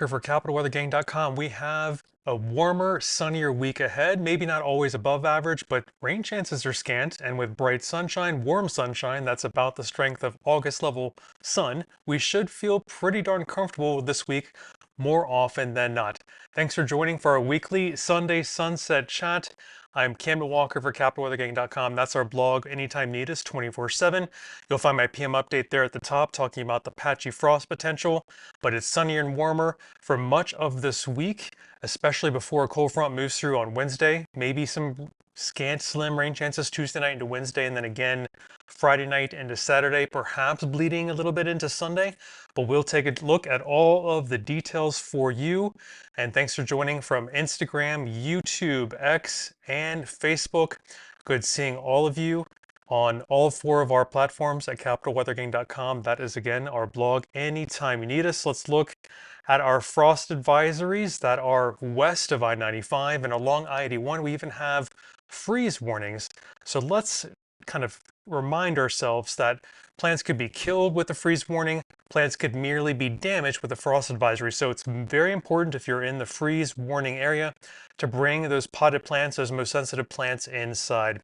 For CapitalWeatherGang.com, we have a warmer, sunnier week ahead. Maybe not always above average, but rain chances are scant. And with bright sunshine, warm sunshine, that's about the strength of August level sun, we should feel pretty darn comfortable this week more often than not. Thanks for joining for our weekly Sunday Sunset Chat. I'm Camden Walker for CapitalWeatherGang.com. That's our blog. Anytime need us, 24/7. You'll find my PM update there at the top talking about the patchy frost potential, but it's sunnier and warmer for much of this week, especially before a cold front moves through on Wednesday. Maybe some scant slim rain chances Tuesday night into Wednesday, and then again Friday night into Saturday, perhaps bleeding a little bit into Sunday. But we'll take a look at all of the details for you. And thanks for joining from Instagram, YouTube, X, and Facebook. Good seeing all of you on all four of our platforms at capitalweathergang.com. That is, again, our blog anytime you need us. Let's look at our frost advisories that are west of I-95 and along I-81. We even have freeze warnings. So let's kind of remind ourselves that plants could be killed with a freeze warning. Plants could merely be damaged with a frost advisory. So it's very important, if you're in the freeze warning area, to bring those potted plants, those most sensitive plants, inside.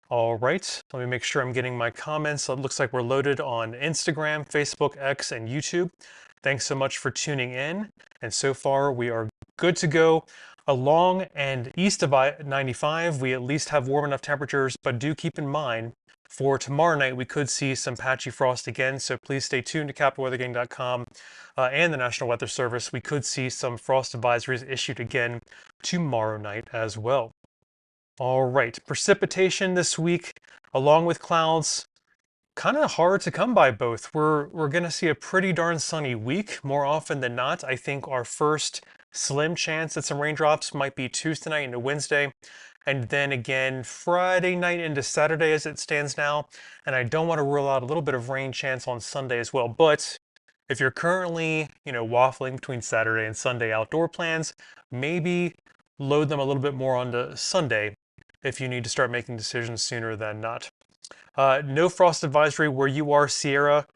All right, let me make sure I'm getting my comments. It looks like we're loaded on Instagram, Facebook, X, and YouTube. Thanks so much for tuning in. And so far, we are good to go. Along and east of I-95, we at least have warm enough temperatures, but do keep in mind, for tomorrow night, we could see some patchy frost again, so please stay tuned to capitalweathergang.com and the National Weather Service. We could see some frost advisories issued again tomorrow night as well. All right, precipitation this week, along with clouds, kind of hard to come by both. We're going to see a pretty darn sunny week more often than not. I think our first slim chance at some raindrops might be Tuesday night into Wednesday, and then again Friday night into Saturday as it stands now. And I don't want to rule out a little bit of rain chance on Sunday as well. But if you're currently, waffling between Saturday and Sunday outdoor plans, maybe load them a little bit more onto Sunday if you need to start making decisions sooner than not. No frost advisory where you are, Sierra.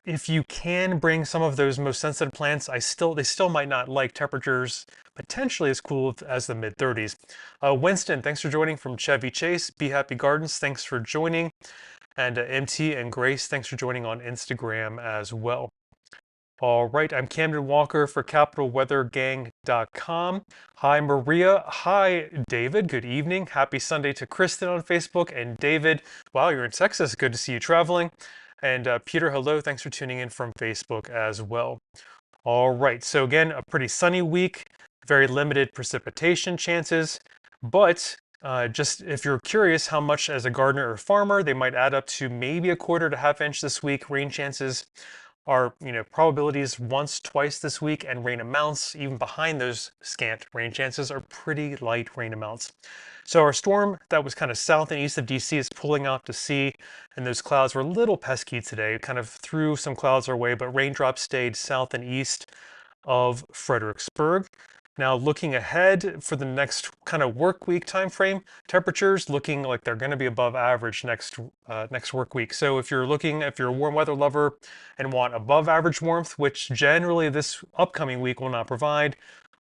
If you can bring some of those most sensitive plants, they still might not like temperatures potentially as cool as the mid 30s. Winston, thanks for joining from Chevy Chase. Be Happy Gardens, thanks for joining. And MT and Grace, thanks for joining on Instagram as well. All right, I'm Camden Walker for CapitalWeatherGang.com. Hi, Maria. Hi, David. Good evening. Happy Sunday to Kristen on Facebook. And David, wow, you're in Texas. Good to see you traveling. And Peter, hello. Thanks for tuning in from Facebook as well. All right, so again, a pretty sunny week, very limited precipitation chances, but just if you're curious how much as a gardener or farmer, they might add up to maybe a quarter to half inch this week. Rain chances are, probabilities once, twice this week, and rain amounts, even behind those scant rain chances, are pretty light rain amounts. So our storm that was kind of south and east of DC is pulling out to sea, and those clouds were a little pesky today, kind of threw some clouds our way, but raindrops stayed south and east of Fredericksburg. Now looking ahead for the next kind of work week time frame, temperatures looking like they're going to be above average next work week. So if you're a warm weather lover and want above average warmth, which generally this upcoming week will not provide,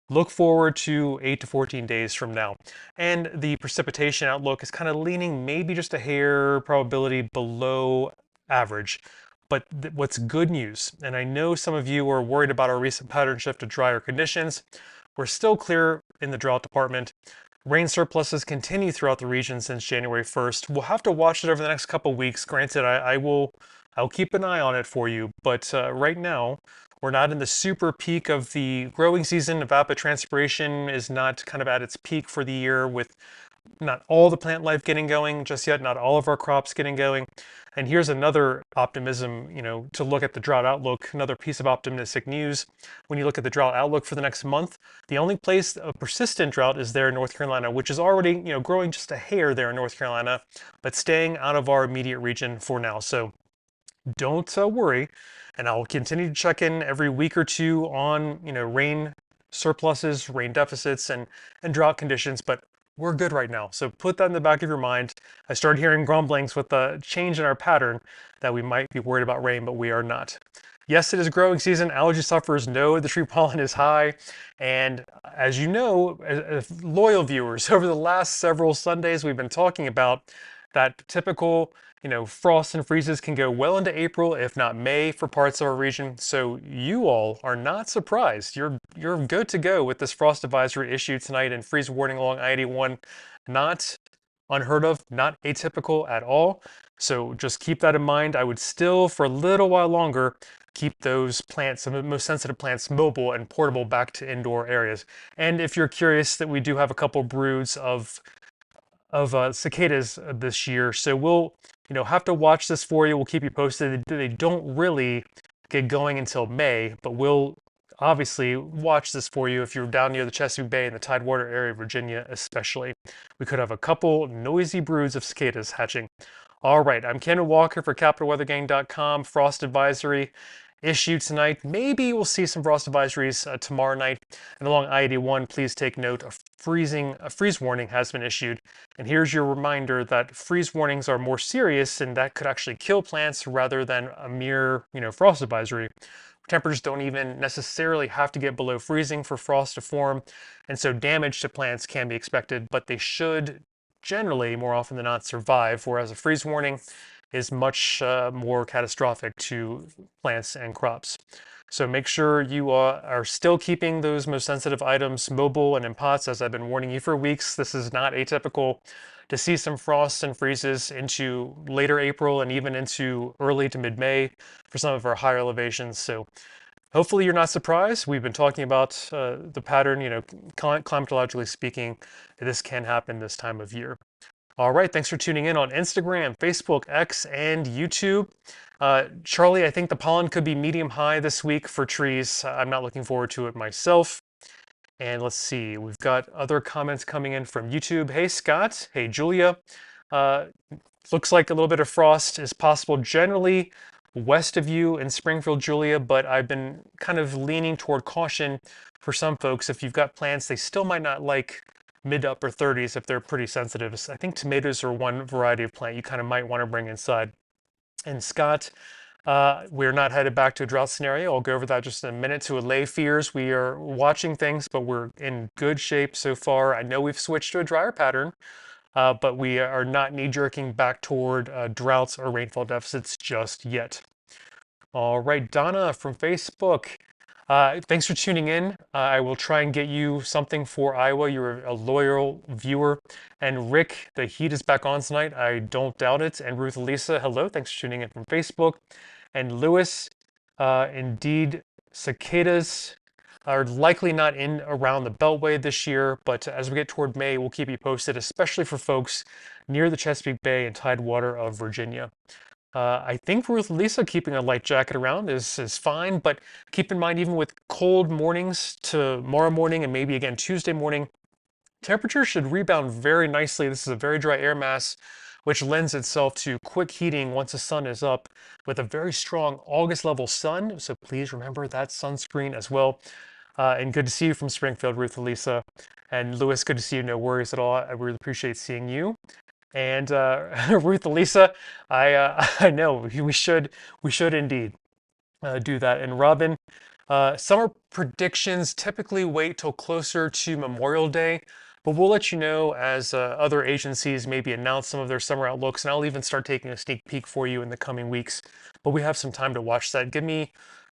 look forward to 8 to 14 days from now. And the precipitation outlook is kind of leaning maybe just a hair probability below average. But what's good news, and I know some of you are worried about our recent pattern shift to drier conditions, we're still clear in the drought department. Rain surpluses continue throughout the region since January 1st. We'll have to watch it over the next couple weeks. Granted, I'll keep an eye on it for you, but right now, we're not in the super peak of the growing season. Evapotranspiration is not kind of at its peak for the year, with not all the plant life getting going just yet, not all of our crops getting going. And here's another optimism, to look at the drought outlook, another piece of optimistic news. When you look at the drought outlook for the next month, the only place a persistent drought is there in North Carolina, which is already, growing just a hair there in North Carolina, but staying out of our immediate region for now. So don't worry. And I'll continue to check in every week or two on, rain surpluses, rain deficits, and drought conditions, but we're good right now. So put that in the back of your mind. I started hearing grumblings with the change in our pattern that we might be worried about rain, but we are not. Yes, it is growing season. Allergy sufferers know the tree pollen is high. And as you know, as loyal viewers, over the last several Sundays, we've been talking about that typical, frosts and freezes can go well into April, if not May, for parts of our region. So you all are not surprised. You're good to go with this frost advisory issued tonight and freeze warning along I-81. Not unheard of, not atypical at all. So just keep that in mind. I would still, for a little while longer, keep those plants, some of the most sensitive plants, mobile and portable back to indoor areas. And if you're curious, that we do have a couple broods of cicadas this year, so we'll have to watch this for you. We'll keep you posted. They don't really get going until May, but we'll obviously watch this for you if you're down near the Chesapeake Bay and the Tidewater area of Virginia especially. We could have a couple noisy broods of cicadas hatching. All right, I'm Ken Walker for CapitalWeatherGang.com. Frost advisory issued tonight. Maybe we'll see some frost advisories tomorrow night. And along I-81, please take note, a freeze warning has been issued. And here's your reminder that freeze warnings are more serious and that could actually kill plants rather than a mere, frost advisory. Temperatures don't even necessarily have to get below freezing for frost to form, and so damage to plants can be expected, but they should generally, more often than not, survive, whereas a freeze warning is much more catastrophic to plants and crops. So make sure you are still keeping those most sensitive items mobile and in pots, as I've been warning you for weeks. This is not atypical to see some frosts and freezes into later April and even into early to mid-May for some of our higher elevations. So hopefully you're not surprised. We've been talking about the pattern, climatologically speaking, this can happen this time of year. All right, thanks for tuning in on Instagram, Facebook, X, and YouTube. Charlie, I think the pollen could be medium high this week for trees. I'm not looking forward to it myself. And let's see, we've got other comments coming in from YouTube. Hey, Scott. Hey, Julia. Looks like a little bit of frost is possible generally west of you in Springfield, Julia, but I've been kind of leaning toward caution for some folks. If you've got plants, they still might not like mid to upper 30s if they're pretty sensitive. I think tomatoes are one variety of plant you kind of might want to bring inside. And Scott, we're not headed back to a drought scenario. I'll go over that just in a minute to allay fears. We are watching things, but we're in good shape so far. I know we've switched to a drier pattern, but we are not knee-jerking back toward droughts or rainfall deficits just yet. All right, Donna from Facebook. Thanks for tuning in. I will try and get you something for Iowa. You're a loyal viewer. And Rick, the heat is back on tonight. I don't doubt it. And Ruth Elisa, hello. Thanks for tuning in from Facebook. And Lewis, indeed, cicadas are likely not in around the Beltway this year, but as we get toward May, we'll keep you posted, especially for folks near the Chesapeake Bay and Tidewater of Virginia. I think Ruth Lisa keeping a light jacket around is fine, but keep in mind, even with cold mornings tomorrow morning and maybe again Tuesday morning, temperatures should rebound very nicely. This is a very dry air mass, which lends itself to quick heating once the sun is up with a very strong August level sun. So please remember that sunscreen as well. And good to see you from Springfield, Ruth Lisa. And Lewis, good to see you. No worries at all. I really appreciate seeing you. And Ruth Elisa, I know we should indeed do that. And Robin, summer predictions typically wait till closer to Memorial Day, but we'll let you know as other agencies maybe announce some of their summer outlooks, and I'll even start taking a sneak peek for you in the coming weeks. But we have some time to watch that. Give me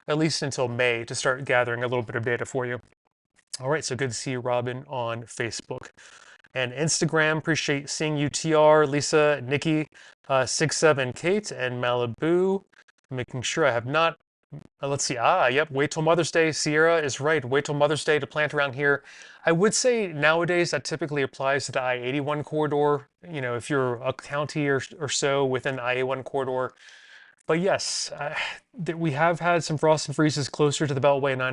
at least until May to start gathering a little bit of data for you. All right, so good to see you, Robin, on Facebook. And Instagram, appreciate seeing you, TR, Lisa, Nikki, 67 Kate, and Malibu. Making sure I have not, let's see, yep, wait till Mother's Day. Sierra is right, wait till Mother's Day to plant around here. I would say nowadays that typically applies to the I-81 corridor, if you're a county or so within the I-81 corridor. But yes, we have had some frost and freezes closer to the Beltway and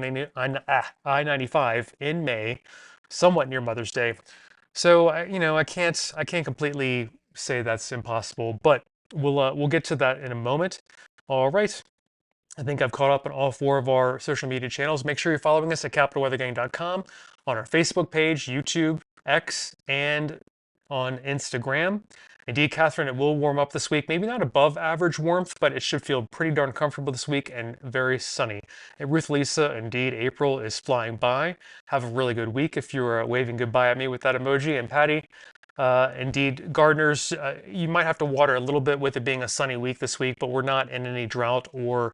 I-95 in May, somewhat near Mother's Day. So I can't completely say that's impossible, but we'll get to that in a moment. All right. I think I've caught up on all 4 of our social media channels. Make sure you're following us at CapitalWeatherGang.com on our Facebook page, YouTube, X, and on Instagram. Indeed, Catherine, it will warm up this week. Maybe not above average warmth, but it should feel pretty darn comfortable this week and very sunny. And Ruth Lisa, indeed, April is flying by. Have a really good week if you're waving goodbye at me with that emoji. And Patty, indeed, gardeners, you might have to water a little bit with it being a sunny week this week, but we're not in any drought or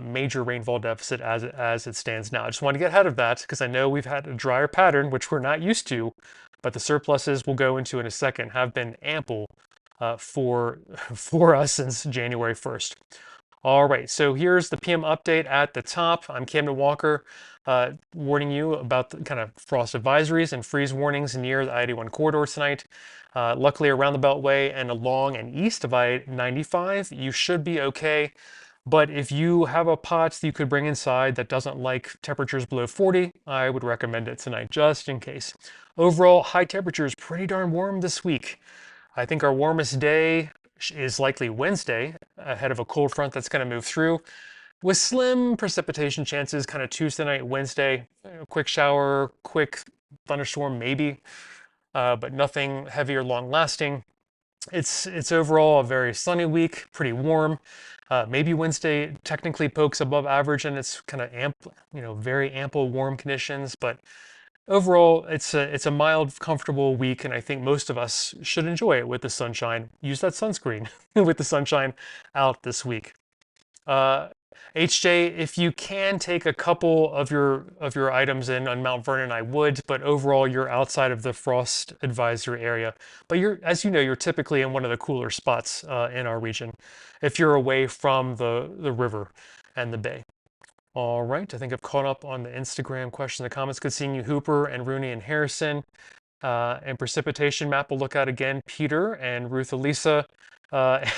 major rainfall deficit as it stands now. I just want to get ahead of that because I know we've had a drier pattern, which we're not used to, but the surpluses we'll go into in a second have been ample for us since January 1st. All right, so here's the PM update at the top. I'm Camden Walker, warning you about the kind of frost advisories and freeze warnings near the I-81 corridor tonight. Luckily, around the Beltway and along and east of I-95, you should be okay. But if you have a pot that you could bring inside that doesn't like temperatures below 40, I would recommend it tonight, just in case. Overall, high temperatures pretty darn warm this week. I think our warmest day is likely Wednesday, ahead of a cold front that's going to move through, with slim precipitation chances kind of Tuesday night, Wednesday. Quick shower, quick thunderstorm maybe, but nothing heavy or long lasting. It's overall a very sunny week, pretty warm. Maybe Wednesday technically pokes above average and it's kind of very ample warm conditions, but overall it's a mild, comfortable week, and I think most of us should enjoy it with the sunshine. Use that sunscreen with the sunshine out this week. HJ, if you can take a couple of your items in on Mount Vernon, I would, but overall you're outside of the frost advisory area. But as you know, you're typically in one of the cooler spots in our region if you're away from the river and the bay. All right, I think I've caught up on the Instagram questions and comments. Good seeing you, Hooper and Rooney and Harrison. And precipitation map we'll look at again, Peter and Ruth Elisa.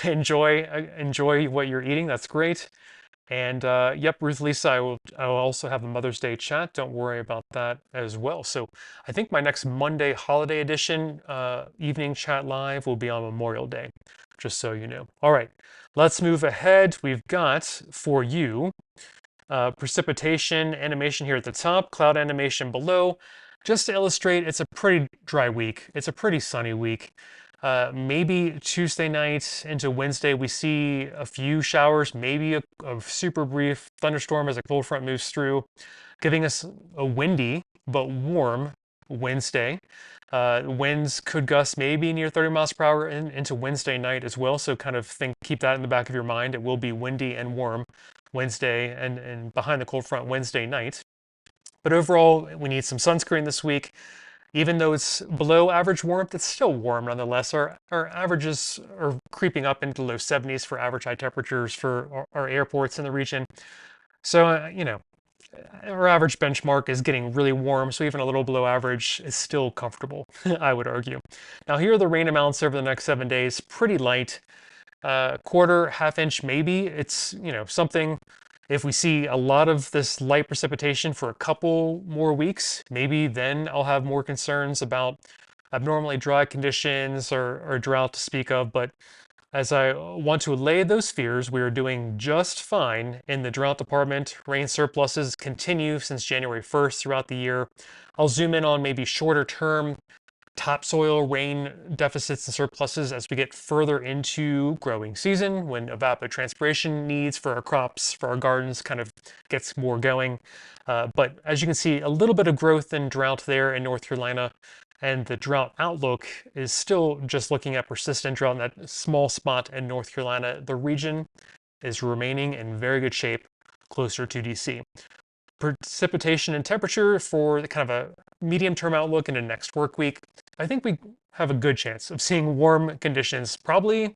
Enjoy what you're eating. That's great. And yep, Ruth Lisa, I will also have a Mother's Day chat. Don't worry about that as well. So I think my next Monday holiday edition evening chat live will be on Memorial Day, just so you know. All right, let's move ahead. We've got for you precipitation animation here at the top, cloud animation below. Just to illustrate, it's a pretty dry week. It's a pretty sunny week. Maybe Tuesday night into Wednesday, we see a few showers, maybe a super brief thunderstorm as a cold front moves through, giving us a windy but warm Wednesday. Winds could gust maybe near 30 miles per hour into Wednesday night as well, so kind of keep that in the back of your mind. It will be windy and warm Wednesday and behind the cold front Wednesday night. But overall, we need some sunscreen this week. Even though it's below average warmth, it's still warm nonetheless. Our averages are creeping up into low 70s for average high temperatures for our airports in the region. So, our average benchmark is getting really warm, so even a little below average is still comfortable, I would argue. Now, here are the rain amounts over the next 7 days. Pretty light. Quarter, half inch maybe. It's, something. If we see a lot of this light precipitation for a couple more weeks, maybe then I'll have more concerns about abnormally dry conditions or drought to speak of. But as I want to allay those fears, we are doing just fine in the drought department. Rain surpluses continue since January 1st throughout the year. I'll zoom in on maybe shorter term topsoil rain deficits and surpluses as we get further into growing season, when evapotranspiration needs for our crops, for our gardens kind of gets more going. But as you can see, a little bit of growth in drought there in North Carolina, and the drought outlook is still just looking at persistent drought in that small spot in North Carolina. The region is remaining in very good shape closer to DC. Precipitation and temperature for the kind of a medium-term outlook into next work week. I think we have a good chance of seeing warm conditions, probably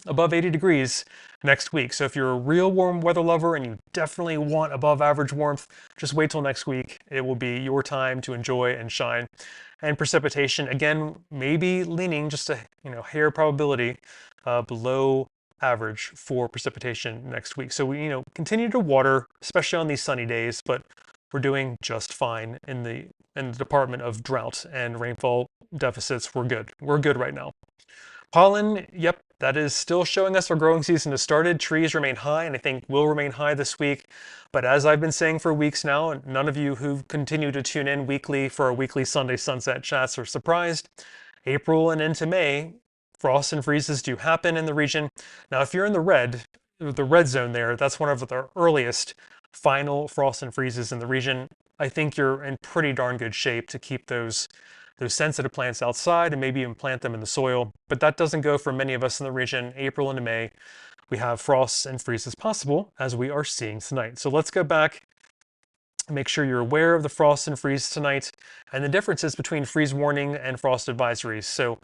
above 80 degrees next week. So if you're a real warm weather lover and you definitely want above average warmth, just wait till next week. It will be your time to enjoy and shine. And precipitation, again, maybe leaning just a hair probability below average for precipitation next week. So we continue to water, especially on these sunny days, but we're doing just fine in the department of drought and rainfall deficits. We're good right now. Pollen, yep, that is still showing us our growing season has started. Trees remain high, and I think will remain high this week. But as I've been saying for weeks now, and none of you who continue to tune in weekly for our weekly Sunday sunset chats are surprised, April and into May, frosts and freezes do happen in the region. Now, if you're in the red zone there, that's one of the earliest final frosts and freezes in the region. I think you're in pretty darn good shape to keep those sensitive plants outside and maybe even plant them in the soil. But that doesn't go for many of us in the region. April into May, we have frosts and freezes possible, as we are seeing tonight. So let's go back, make sure you're aware of the frost and freeze tonight and the differences between freeze warning and frost advisories. So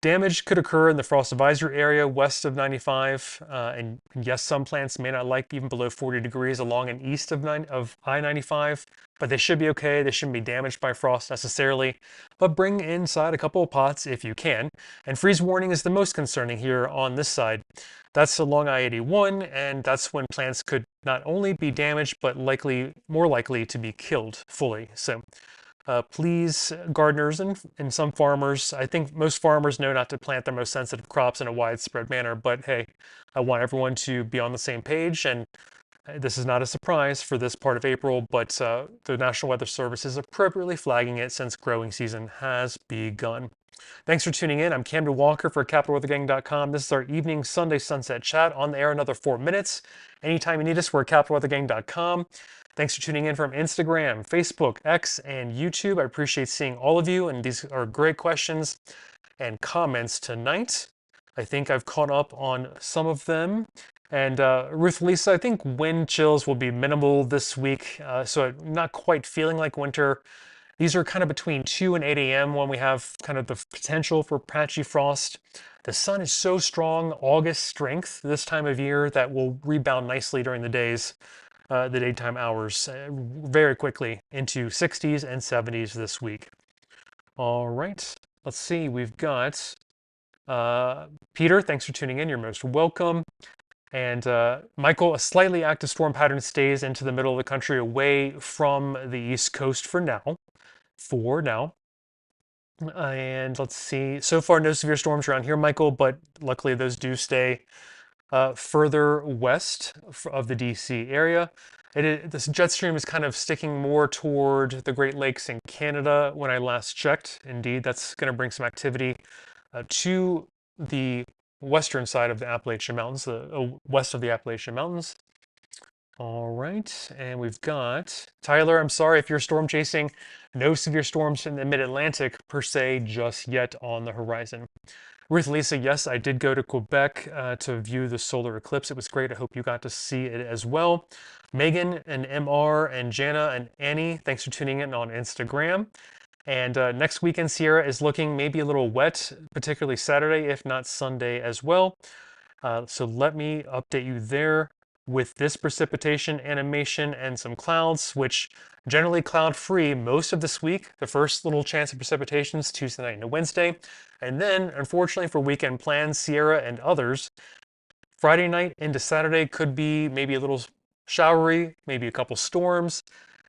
damage could occur in the frost advisory area west of 95, and yes, some plants may not like even below 40 degrees along and east of I-95, but they should be okay. They shouldn't be damaged by frost necessarily, but bring inside a couple of pots if you can. And freeze warning is the most concerning here on this side. That's along I-81, and that's when plants could not only be damaged, but more likely to be killed fully. So please, gardeners and some farmers, I think most farmers know not to plant their most sensitive crops in a widespread manner, but hey, I want everyone to be on the same page, and this is not a surprise for this part of April, but the National Weather Service is appropriately flagging it since growing season has begun. Thanks for tuning in. I'm Camden Walker for CapitalWeatherGang.com. This is our evening Sunday sunset chat on the air another 4 minutes. Anytime you need us, we're at CapitalWeatherGang.com. Thanks for tuning in from Instagram, Facebook, X, and YouTube. I appreciate seeing all of you, and these are great questions and comments tonight. I think I've caught up on some of them. And Ruth Lisa, I think wind chills will be minimal this week, so I'm not quite feeling like winter. These are kind of between 2 and 8 a.m. when we have kind of the potential for patchy frost. The sun is so strong, August strength this time of year, that will rebound nicely during the days, the daytime hours, very quickly into 60s and 70s this week. All right, let's see, we've got Peter, thanks for tuning in, you're most welcome. And Michael, a slightly active storm pattern stays into the middle of the country away from the East Coast for now. And let's see, so far no severe storms around here, Michael, but luckily those do stay further west of the DC area. This jet stream is kind of sticking more toward the Great Lakes in Canada when I last checked. Indeed, that's going to bring some activity to the western side of the Appalachian Mountains, west of the Appalachian Mountains. All right, and we've got Tyler. I'm sorry if you're storm chasing. No severe storms in the mid-Atlantic per se just yet on the horizon. Ruth Lisa, yes, I did go to Quebec to view the solar eclipse. It was great. I hope you got to see it as well. Megan and MR and Jana and Annie, thanks for tuning in on Instagram. And next weekend, Sierra is looking maybe a little wet, particularly Saturday, if not Sunday as well. So let me update you there with this precipitation animation and some clouds, which generally cloud-free most of this week. The first little chance of precipitation is Tuesday night into Wednesday. And then, unfortunately for weekend plans, Sierra and others, Friday night into Saturday could be maybe a little showery, maybe a couple storms.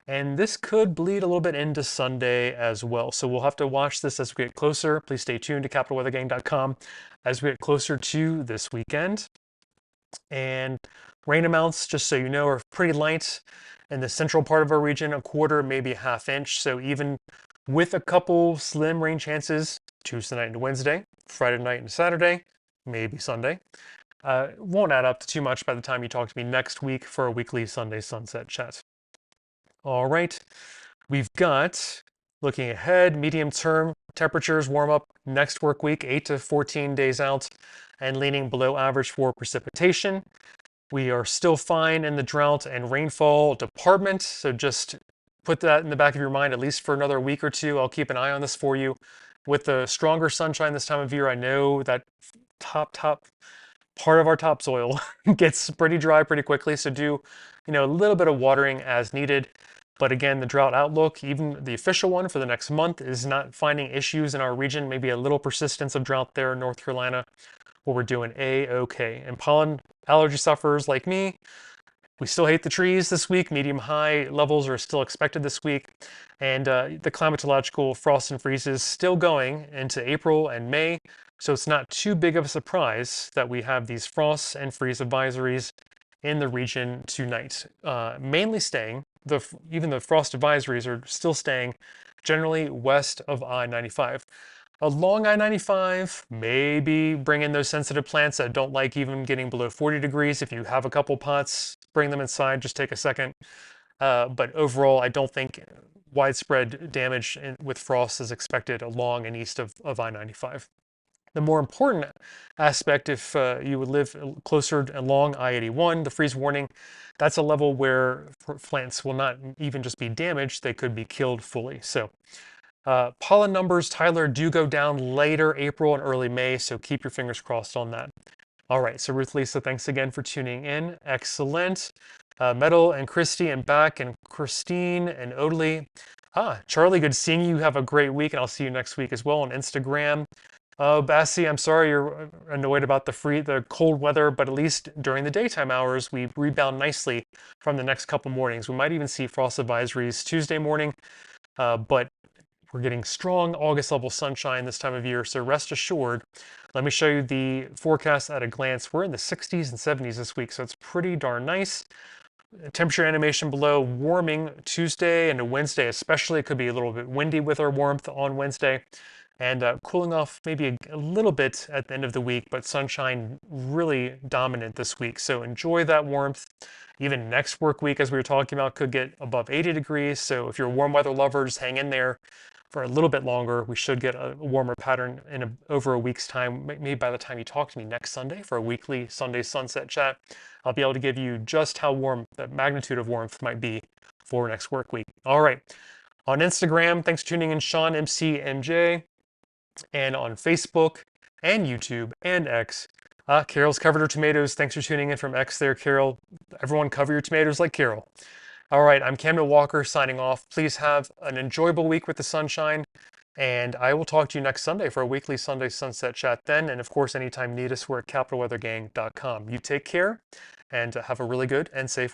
And this could bleed a little bit into Sunday as well. So we'll have to watch this as we get closer. Please stay tuned to CapitalWeatherGang.com as we get closer to this weekend. And rain amounts, just so you know, are pretty light in the central part of our region, a quarter, maybe a half inch. So even with a couple slim rain chances, Tuesday night into Wednesday, Friday night and Saturday, maybe Sunday, won't add up to too much by the time you talk to me next week for a weekly Sunday sunset chat. All right, we've got, looking ahead, medium term temperatures warm up next work week, 8 to 14 days out, and leaning below average for precipitation. We are still fine in the drought and rainfall department, so just put that in the back of your mind, at least for another week or two. I'll keep an eye on this for you. With the stronger sunshine this time of year, I know that top part of our topsoil gets pretty dry pretty quickly, so do, a little bit of watering as needed. But again, the drought outlook, even the official one for the next month, is not finding issues in our region. Maybe a little persistence of drought there in North Carolina, where we're doing A-okay. And pollen allergy sufferers like me, we still hate the trees this week. Medium high levels are still expected this week. And the climatological frost and freezes still going into April and May. So it's not too big of a surprise that we have these frost and freeze advisories in the region tonight. Mainly staying, even the frost advisories are still staying generally west of I-95. Along I-95, maybe bring in those sensitive plants that don't like even getting below 40 degrees. If you have a couple pots, bring them inside, just take a second. But overall, I don't think widespread damage with frost is expected along and east of I-95. The more important aspect, if you would live closer along I-81, the freeze warning, that's a level where plants will not even just be damaged, they could be killed fully. So pollen numbers, Tyler, do go down later April and early May, so keep your fingers crossed on that. All right, so Ruth Lisa, thanks again for tuning in. Excellent. Metal and Christy and Beck and Christine and Odely. Charlie, good seeing you. Have a great week, and I'll see you next week as well on Instagram. Bassie, I'm sorry you're annoyed about the cold weather, but at least during the daytime hours, we rebound nicely from the next couple mornings. We might even see frost advisories Tuesday morning, but we're getting strong August level sunshine this time of year, so rest assured. Let me show you the forecast at a glance. We're in the 60s and 70s this week, so it's pretty darn nice. Temperature animation below, warming Tuesday and Wednesday especially. It could be a little bit windy with our warmth on Wednesday, and cooling off maybe a little bit at the end of the week, but sunshine really dominant this week. So enjoy that warmth. Even next work week, as we were talking about, could get above 80 degrees. So if you're a warm weather lover, just hang in there for a little bit longer. We should get a warmer pattern in over a week's time. Maybe by the time you talk to me next Sunday for a weekly Sunday sunset chat, I'll be able to give you just how warm, the magnitude of warmth might be for next work week. All right. On Instagram, thanks for tuning in, Sean MCMJ, and on Facebook and YouTube and X. Carol's covered her tomatoes. Thanks for tuning in from X there, Carol. Everyone cover your tomatoes like Carol. All right, I'm Camden Walker signing off. Please have an enjoyable week with the sunshine, and I will talk to you next Sunday for a weekly Sunday Sunset Chat then. And of course, anytime you need us, we're at capitalweathergang.com. You take care and have a really good and safe week.